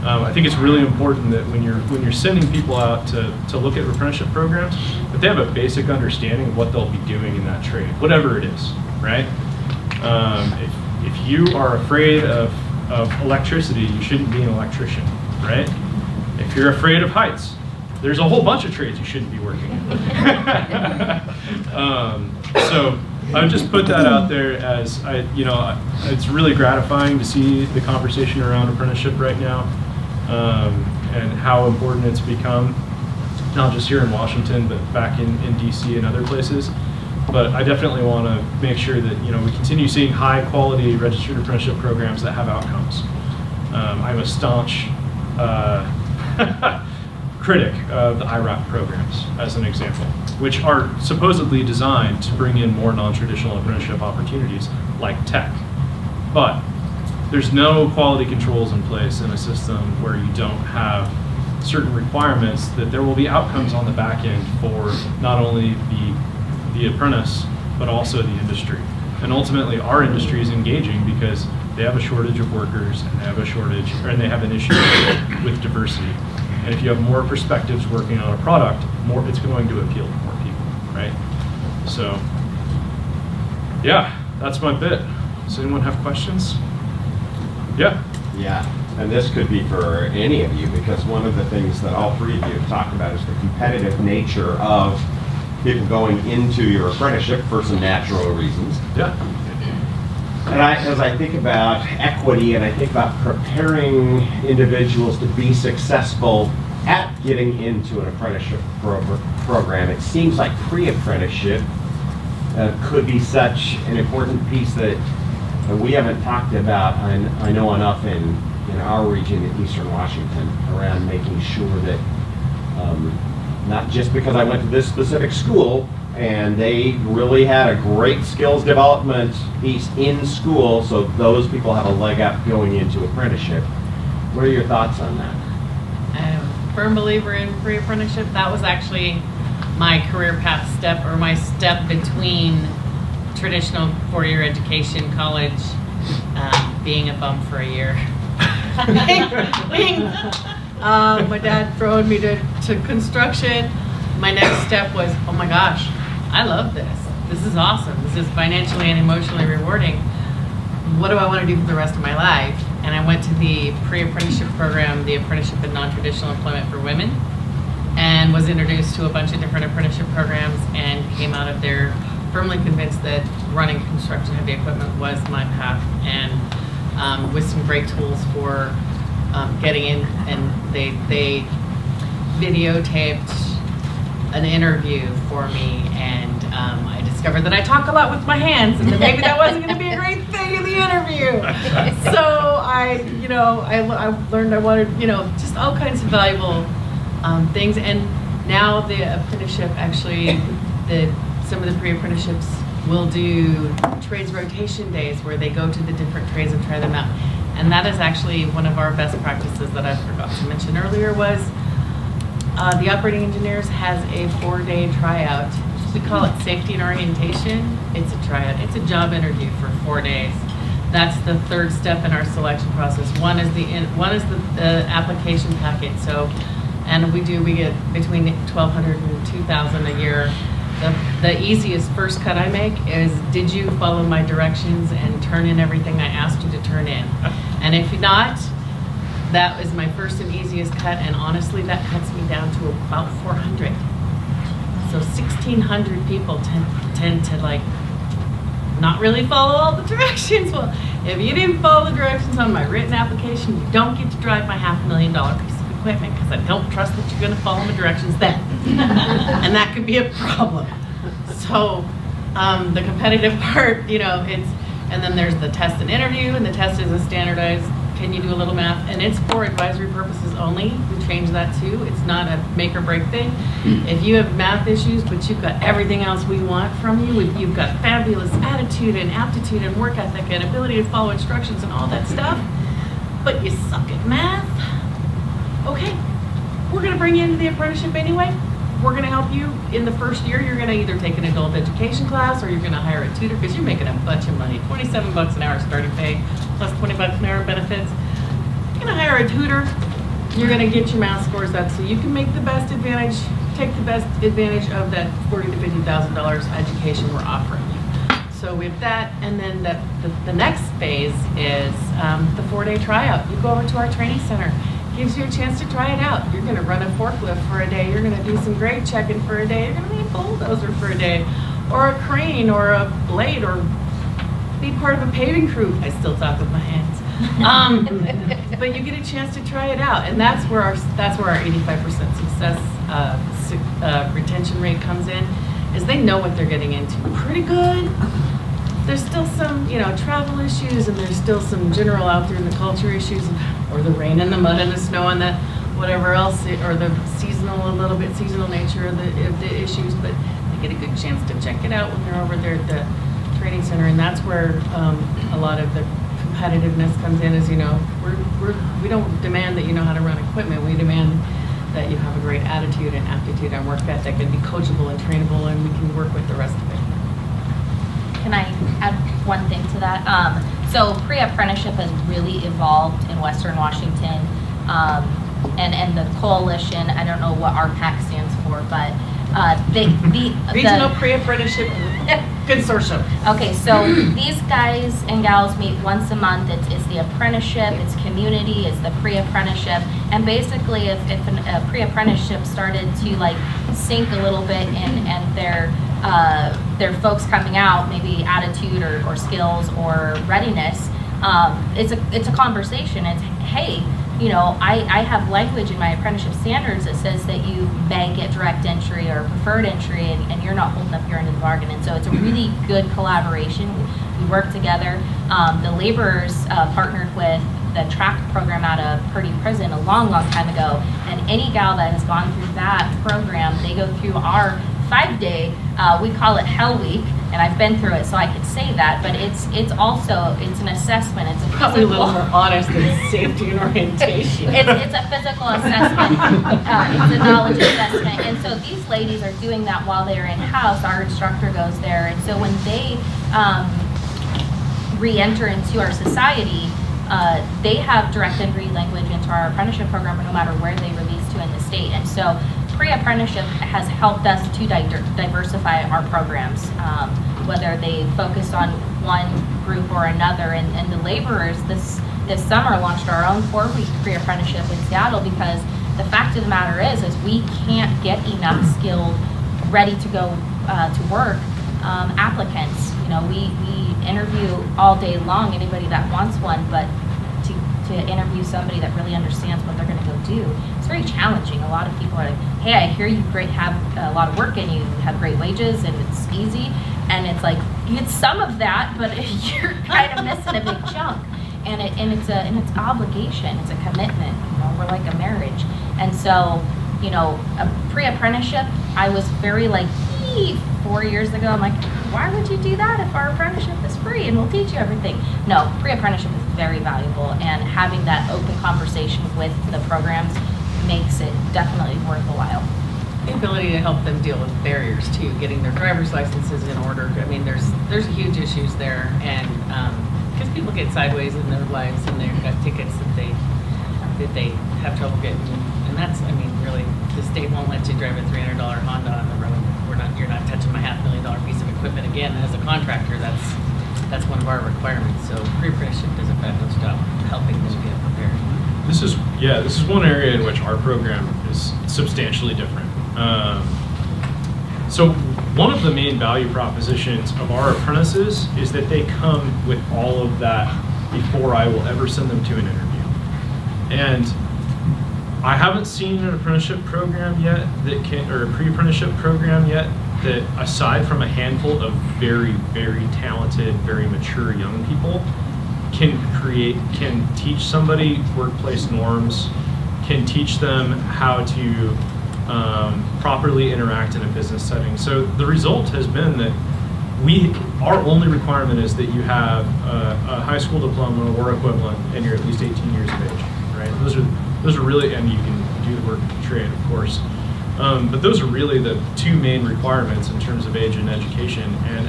I think it's really important that when you're sending people out to look at apprenticeship programs, that they have a basic understanding of what they'll be doing in that trade, whatever it is, right? If you are afraid of electricity, you shouldn't be an electrician, right? If you're afraid of heights, there's a whole bunch of trades you shouldn't be working in. So I would just put that out there as it's really gratifying to see the conversation around apprenticeship right now, and how important it's become, not just here in Washington, but back in DC and other places. But I definitely want to make sure that we continue seeing high quality registered apprenticeship programs that have outcomes. I'm a staunch critic of the IRAP programs, as an example, which are supposedly designed to bring in more non-traditional apprenticeship opportunities like tech. But there's no quality controls in place in a system where you don't have certain requirements that there will be outcomes on the back end for not only the apprentice, but also the industry. And ultimately our industry is engaging because they have a shortage of workers, and they have an issue with diversity. And if you have more perspectives working on a product, it's going to appeal to more people, right? So, yeah, that's my bit. Does anyone have questions? Yeah. Yeah, and this could be for any of you, because one of the things that all three of you have talked about is the competitive nature of people going into your apprenticeship for some natural reasons. Yeah. And as I think about equity and I think about preparing individuals to be successful at getting into an apprenticeship program, it seems like pre-apprenticeship could be such an important piece that we haven't talked about, I know enough in our region in Eastern Washington, around making sure that, not just because I went to this specific school and they really had a great skills development piece in school, so those people have a leg up going into apprenticeship. What are your thoughts on that? I'm a firm believer in pre-apprenticeship. That was actually my career path step, or my step between traditional 4-year education, college, being a bum for a year. My dad throwing me to construction. My next step was, oh my gosh, I love this. This is awesome. This is financially and emotionally rewarding. What do I want to do for the rest of my life? And I went to the pre-apprenticeship program, the Apprenticeship in Non-Traditional Employment for Women, and was introduced to a bunch of different apprenticeship programs, and came out of there firmly convinced that running construction heavy equipment was my path, and with some great tools for getting in. And they videotaped an interview for me, and I discovered that I talk a lot with my hands, and that maybe that wasn't going to be a great thing in the interview. So I learned I wanted, just all kinds of valuable things. And now the apprenticeship, actually, some of the pre-apprenticeships will do trades rotation days where they go to the different trades and try them out. And that is actually one of our best practices that I forgot to mention earlier was the operating engineers has a 4-day tryout. We call it safety and orientation. It's a tryout. It's a job interview for 4 days. That's the third step in our selection process. One is the application packet. So, and we get between 1,200 and 2,000 a year. The easiest first cut I make is, did you follow my directions and turn in everything I asked you to turn in? And if not, that is my first and easiest cut, and honestly, that cuts me down to about 400. So 1,600 people tend to not really follow all the directions. Well, if you didn't follow the directions on my written application, you don't get to drive my $500,000 piece of equipment, because I don't trust that you're going to follow the directions then. And that could be a problem. So the competitive part, and then there's the test and interview, and the test is a standardized, can you do a little math? And it's for advisory purposes only. We changed that too. It's not a make or break thing. If you have math issues, but you've got everything else we want from you, you've got fabulous attitude and aptitude and work ethic and ability to follow instructions and all that stuff, but you suck at math, okay, we're going to bring you into the apprenticeship anyway. We're going to help you in the first year. You're going to either take an adult education class, or you're going to hire a tutor, because you're making a bunch of money. $27 an hour starting pay, plus $20 an hour benefits. You're going to hire a tutor. You're going to get your math scores up so you can take the best advantage of that $40,000 to $50,000 education we're offering you. So with that, and then the next phase is the 4-day tryout. You go over to our training center. Gives you a chance to try it out. You're going to run a forklift for a day. You're going to do some grade checking for a day. You're going to be a bulldozer for a day, or a crane, or a blade, or be part of a paving crew. I still talk with my hands. But you get a chance to try it out, and that's where our 85% success retention rate comes in. Is they know what they're getting into pretty good. There's still some, travel issues, and there's still some general out there in the culture issues, or the rain and the mud and the snow and the whatever else, or the seasonal nature of the issues. But they get a good chance to check it out when they're over there at the training center, and that's where a lot of the competitiveness comes in. Is we don't demand that you know how to run equipment. We demand that you have a great attitude and aptitude and work ethic, and be coachable and trainable, and we can work with the rest of it. Can I add one thing to that? So pre-apprenticeship has really evolved in Western Washington, and the coalition, I don't know what RPAC stands for, but Regional Pre-Apprenticeship Consortium. Okay, so these guys and gals meet once a month. It's the apprenticeship, it's community, it's the pre-apprenticeship, and basically if a pre-apprenticeship started to sink a little bit and their folks coming out, maybe attitude or skills or readiness, it's a conversation. It's, hey, you know, I have language in my apprenticeship standards that says that you may get direct entry or preferred entry, and you're not holding up your end of the bargain. And so it's a really good collaboration. We work together. The laborers partnered with the track program out of Purdy Prison a long time ago, and any gal that has gone through that program, they go through our 5-day, we call it Hell Week, and I've been through it, so I can say that, but it's also, it's an assessment, it's a Probably a physical. little more honest than safety and orientation. It's a physical assessment, it's a knowledge assessment, and so these ladies are doing that while they're in-house. Our instructor goes there, and so when they re-enter into our society, they have direct entry language into our apprenticeship program no matter where they release to in the state. And so PreApprenticeship has helped us to diversify our programs, whether they focused on one group or another. And the laborers this summer launched our own 4-week PreApprenticeship in Seattle, because the fact of the matter is we can't get enough skilled, ready to go to work applicants. You know, we interview all day long anybody that wants one, but to interview somebody that really understands what they're going to go do, it's very challenging. A lot of people are like, hey, I hear you have a lot of work and you have great wages and it's easy, and it's like, it's some of that, but you're kind of missing a big chunk. And it's an obligation, it's a commitment. You know, we're like a marriage. And so, you know, a PreApprenticeship, I was very like, 4 years ago, I'm like, why would you do that if our apprenticeship is free and we'll teach you everything? No, PreApprenticeship is very valuable, and having that open conversation with the programs makes it definitely worth a while. The ability to help them deal with barriers too, getting their driver's licenses in order. I mean, there's huge issues there, and because people get sideways in their lives and they've got tickets that they have trouble getting, and that's, I mean, really, the state won't let you drive a $300 Honda on the road. You're not touching my $500,000 piece of equipment again. As a contractor, that's one of our requirements. So PreApprenticeship does a fabulous job helping them get prepared. This is one area in which our program is substantially different. So one of the main value propositions of our apprentices is that they come with all of that before I will ever send them to an interview. And I haven't seen an apprenticeship program yet or a pre-apprenticeship program yet that, aside from a handful of very, very talented, very mature young people, can teach somebody workplace norms, can teach them how to properly interact in a business setting. So the result has been that our only requirement is that you have a high school diploma or equivalent and you're at least 18 years of age, right? Those are really, and you can do the work of the trade, of course. But those are really the two main requirements in terms of age and education. And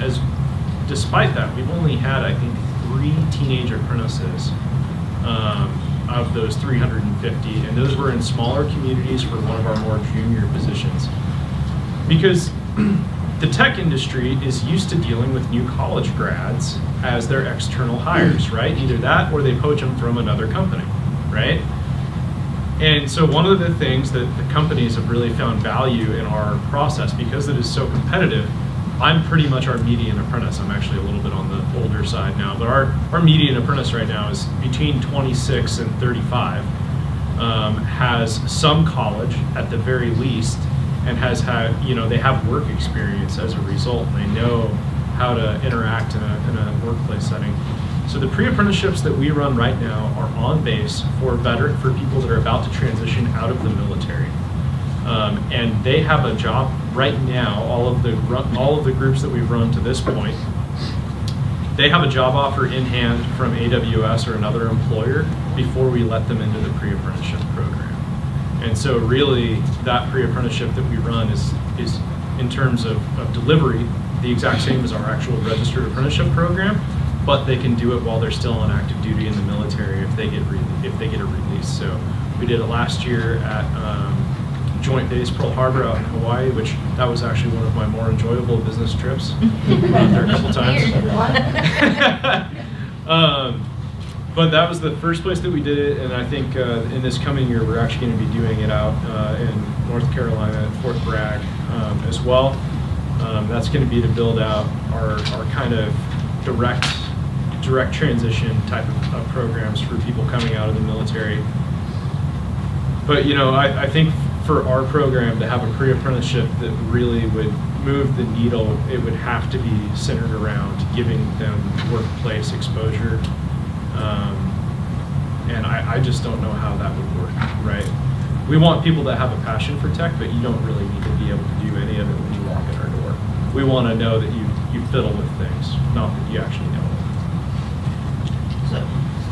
despite that, we've only had, I think, 3 teenage apprentices of those 350, and those were in smaller communities for one of our more junior positions. Because the tech industry is used to dealing with new college grads as their external hires, right? Either that or they poach them from another company, right? And so one of the things that the companies have really found value in our process, because it is so competitive, I'm pretty much our median apprentice. I'm actually a little bit on the older side now, but our median apprentice right now is between 26 and 35, has some college at the very least, and has had, they have work experience as a result, and they know how to interact in a workplace setting. So the pre-apprenticeships that we run right now are on base for people that are about to transition out of the military. And they have a job right now, all of the groups that we've run to this point, they have a job offer in hand from AWS or another employer before we let them into the pre-apprenticeship program. And so really that pre-apprenticeship that we run is in terms of delivery, the exact same as our actual registered apprenticeship program, but they can do it while they're still on active duty in the military if they get a release. So we did it last year at Joint Base Pearl Harbor out in Hawaii, which that was actually one of my more enjoyable business trips. There a couple times. But that was the first place that we did it, and I think in this coming year we're actually going to be doing it out in North Carolina at Fort Bragg as well. That's going to be to build out our kind of direct transition type of programs for people coming out of the military. But you know, I think for our program to have a pre-apprenticeship that really would move the needle, it would have to be centered around giving them workplace exposure. And I just don't know how that would work, right? We want people that have a passion for tech, but you don't really need to be able to do any of it when you walk in our door. We want to know that you fiddle with things, not that you actually know it. So,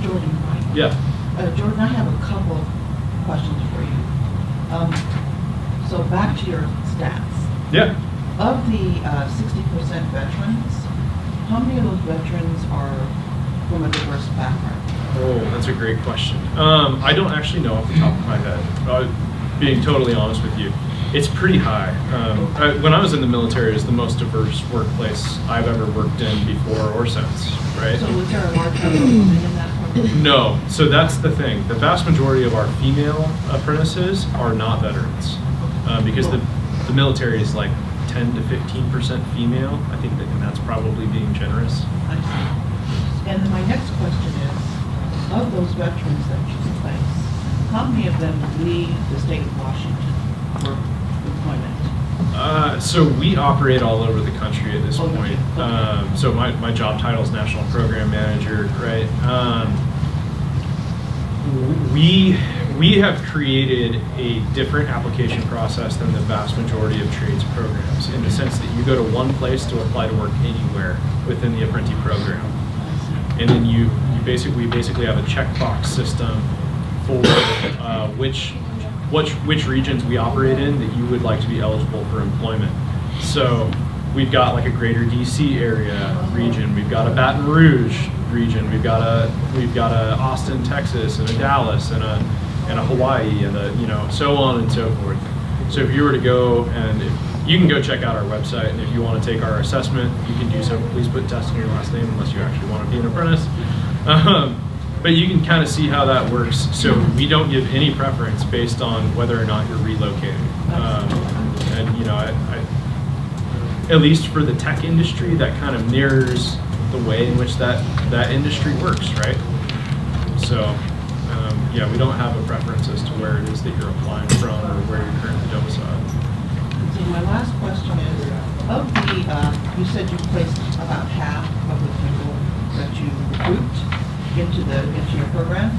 Jordan, right? Yeah. Jordan, I have a couple of questions for you. So back to your stats. Yeah. Of the 60% veterans, how many of those veterans are from a diverse background? Oh, that's a great question. I don't actually know off the top of my head, being totally honest with you. It's pretty high. When I was in the military, it was the most diverse workplace I've ever worked in before or since, right? So was there a large number of women in that program? No, so that's the thing. The vast majority of our female apprentices are not veterans, because the military is like 10 to 15% female. I think that, and that's probably being generous. I see. And then my next question is, of those veterans that you place, how many of them leave the state of Washington for employment? So we operate all over the country at this Oh, you point. do? Okay. So my job title is National Program Manager, right? We have created a different application process than the vast majority of trades programs, in the sense that you go to one place to apply to work anywhere within the Apprenti program. And then we basically have a checkbox system for which regions we operate in that you would like to be eligible for employment. So we've got like a greater DC area region, we've got a Baton Rouge region, we've got a Austin, Texas, and a Dallas, and a Hawaii, and so on and so forth. So if you were to go, and you can go check out our website, and if you want to take our assessment, you can do so. Please put test in your last name unless you actually want to be an apprentice. But you can kind of see how that works. So we don't give any preference based on whether or not you're relocating. And at least for the tech industry, that kind of mirrors the way in which that industry works, right? So yeah, we don't have a preference as to where it is that you're applying from or where you're currently domiciled. So my last question is, of the, you said you placed about half of the people that you recruit into your program.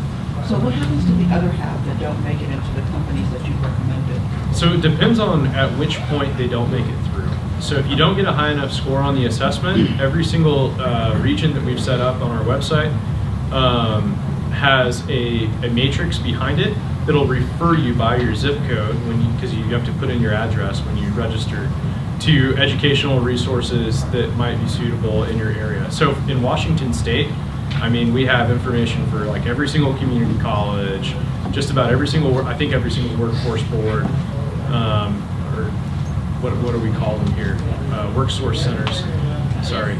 So what happens to the other half that don't make it into the companies that you've recommended? So it depends on at which point they don't make it through. So if you don't get a high enough score on the assessment, every single region that we've set up on our website has a matrix behind it that'll refer you by your zip code because you have to put in your address when you register, to educational resources that might be suitable in your area. So in Washington State, I mean, we have information for like every single community college, just about every single workforce board, or what do we call them here? Work source centers. Sorry.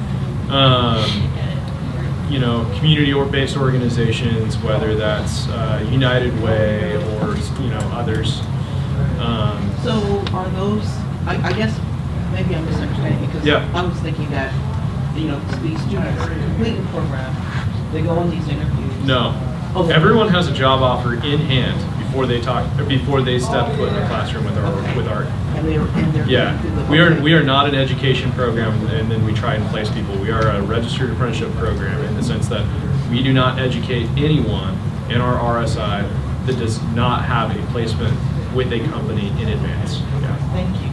Community-based organizations, whether that's United Way or others. So are those, I guess, maybe I'm misunderstanding, because Yeah. I was thinking that, these students complete the program, they go on these interviews. No. Okay. Everyone has a job offer in hand before they step foot in the classroom with our. And they're Yeah, going through the- we are not an education program and then we try and place people. We are a registered apprenticeship program in the sense that we do not educate anyone in our RSI that does not have a placement with a company in advance. Yeah. Thank you.